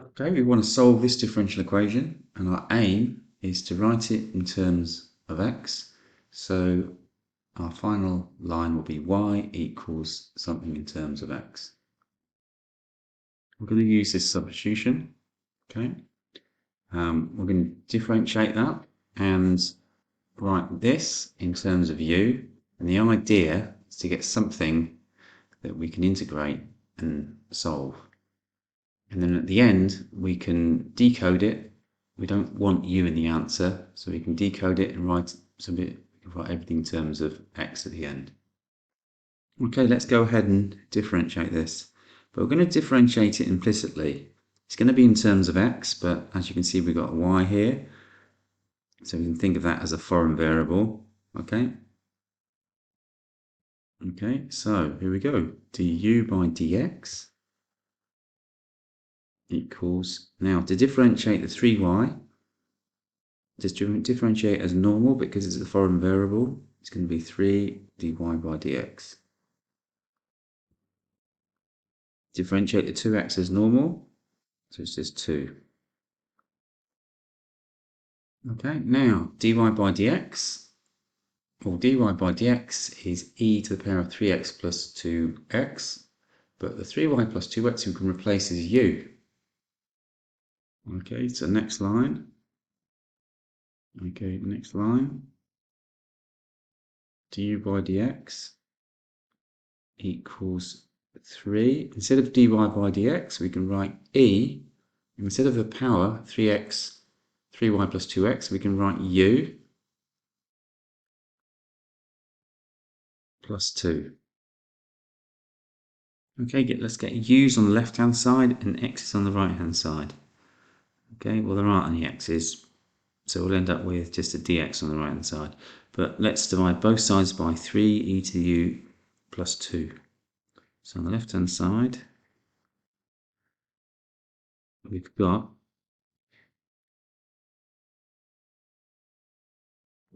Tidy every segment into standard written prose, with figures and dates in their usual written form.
Okay, we want to solve this differential equation, and our aim is to write it in terms of x. So our final line will be y equals something in terms of x. We're going to use this substitution. Okay, we're going to differentiate that and write this in terms of u. And the idea is to get something that we can integrate and solve. And then at the end, we can decode it. We don't want u in the answer, so we can decode it and write everything in terms of x at the end. Okay, let's go ahead and differentiate this. But we're going to differentiate it implicitly. It's going to be in terms of x, but as you can see, we've got a y here. So we can think of that as a foreign variable. Okay. Okay, so here we go. du by dx equals, now to differentiate the 3y, just differentiate as normal because it's a foreign variable, it's going to be 3 dy by dx. Differentiate the 2x as normal, so it's just 2. Okay, now dy by dx, or dy by dx is e to the power of 3x plus 2x, but the 3y plus 2x we can replace as u. Okay, so next line. Okay, next line. Du by dx equals 3. Instead of dy by dx, we can write e. Instead of the power 3x, 3y plus 2x, we can write u plus 2. Okay, let's get u's on the left-hand side and x's on the right-hand side. Okay, well there aren't any x's, so we'll end up with just a dx on the right-hand side. But let's divide both sides by 3 e to the u plus 2. So on the left-hand side, we've got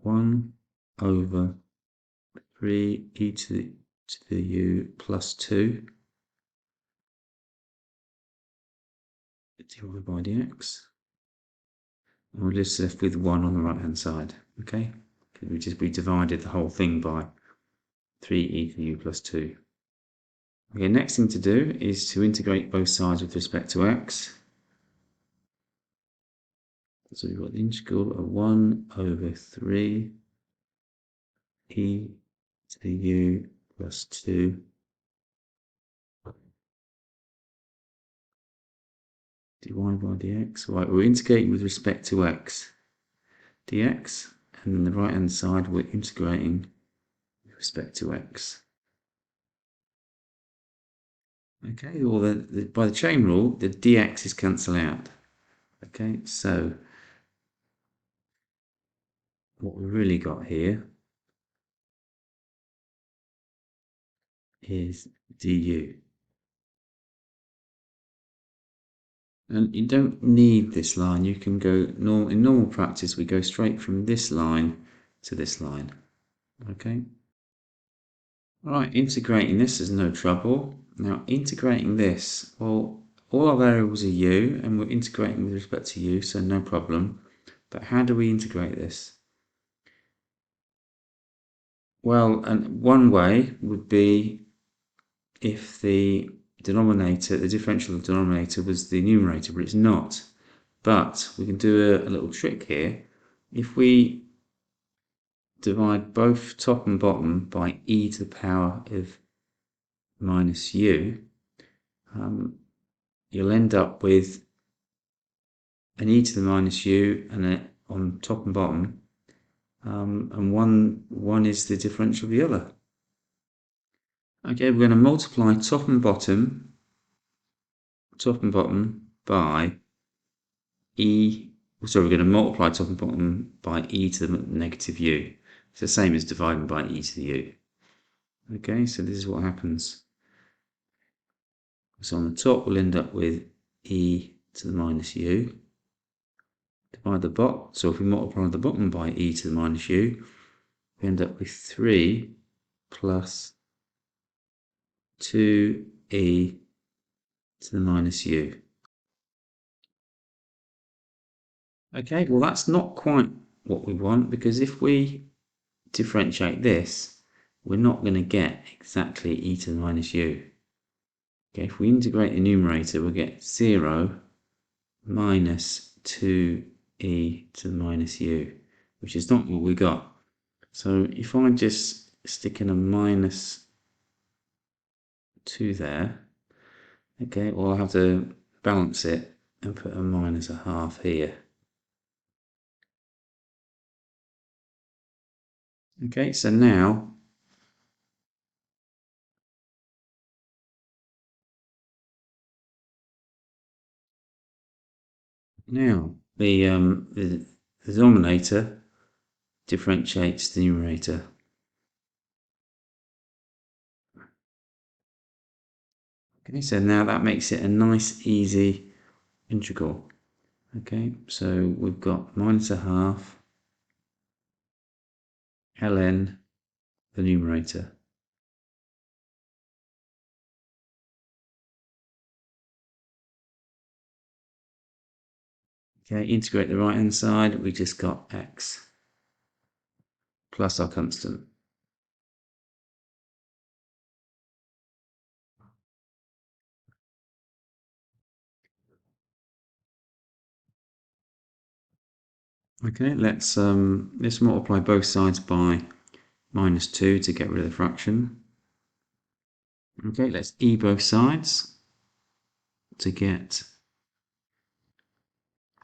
1 over 3 e to the u plus 2 divided by dx. And we're just left with 1 on the right hand side. Okay, because we divided the whole thing by 3 e to the u plus 2. Okay, next thing to do is to integrate both sides with respect to x. So we've got the integral of 1 over 3 e to the u plus 2 dy by dx. Right, we're integrating with respect to x dx, and on the right hand side we're integrating with respect to x. Okay, well by the chain rule the dx is cancelled out. Okay, so what we really got here is du. And you don't need this line, you can go, in normal practice we go straight from this line to this line. Okay. Alright, integrating this is no trouble. Now integrating this, well, all our variables are u and we're integrating with respect to u, so no problem. But how do we integrate this? Well, and one way would be if the denominator, the differential denominator was the numerator, but it's not. But we can do a little trick here. If we divide both top and bottom by e to the power of minus u, you'll end up with an e to the minus u and on top and bottom, and one is the differential of the other. Okay, we're going to multiply top and bottom by e. Sorry, we're going to multiply top and bottom by e to the negative u. It's the same as dividing by e to the u. Okay, so this is what happens. So on the top we'll end up with e to the minus u. Divide the bottom, so if we multiply the bottom by e to the minus u, we end up with 3 plus 2e to the minus u. Okay, well that's not quite what we want, because if we differentiate this, we're not going to get exactly e to the minus u. Okay, if we integrate the numerator, we'll get 0 minus 2e to the minus u, which is not what we got. So if I just stick in a minus 2 there, okay, well I'll have to balance it and put a minus a half here. Okay, so now the denominator differentiates the numerator. Okay, so now that makes it a nice easy integral. Okay, so we've got minus a half ln the numerator. Okay, integrate the right hand side, we just got x plus our constant. Okay, let's multiply both sides by minus 2 to get rid of the fraction. Okay, let's e both sides to get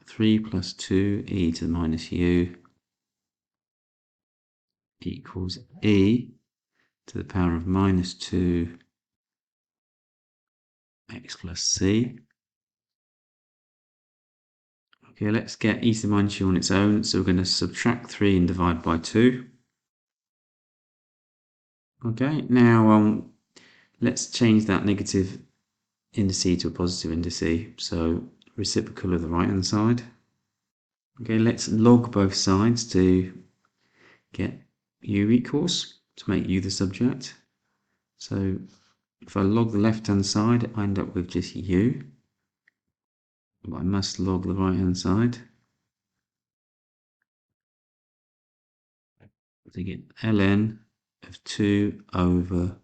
3 plus 2e to the minus u equals e to the power of minus 2 x plus c. Okay, let's get e to the minus u on its own, so we're going to subtract 3 and divide by 2. Okay, now let's change that negative indice to a positive indice, so reciprocal of the right hand side. Okay, let's log both sides to get u equals, to make u the subject. So if I log the left hand side, I end up with just u, but I must log the right hand side to get ln of 2 over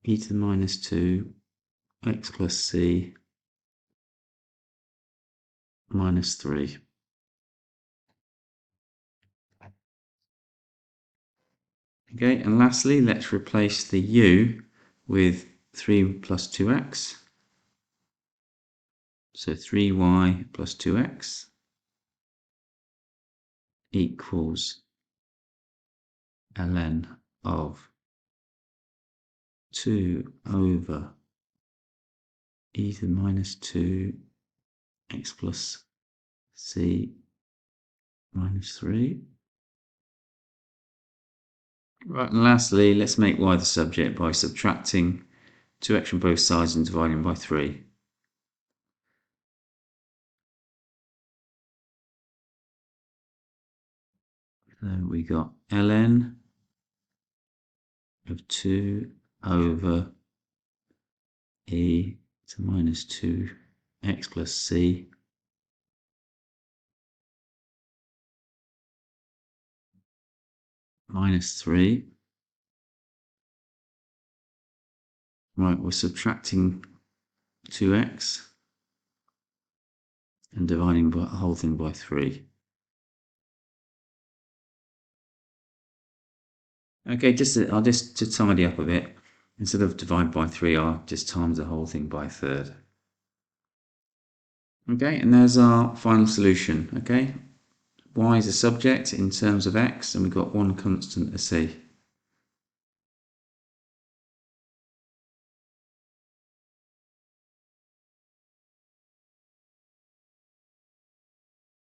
e to the minus 2 x plus c minus 3. Okay, and lastly, let's replace the u with 3 plus 2x. So 3y plus 2x equals ln of 2 over e to the minus 2 x plus c minus 3. Right, and lastly, let's make y the subject by subtracting 2x from both sides and dividing by 3. So we got ln of 2 over e to minus 2 x plus c minus 3. Right, we're subtracting 2x and dividing the whole thing by 3. Okay, I'll just to tidy up a bit, instead of divide by 3, I'll just times the whole thing by a third. Okay, and there's our final solution. Okay, y is a subject in terms of x, and we've got one constant, a c.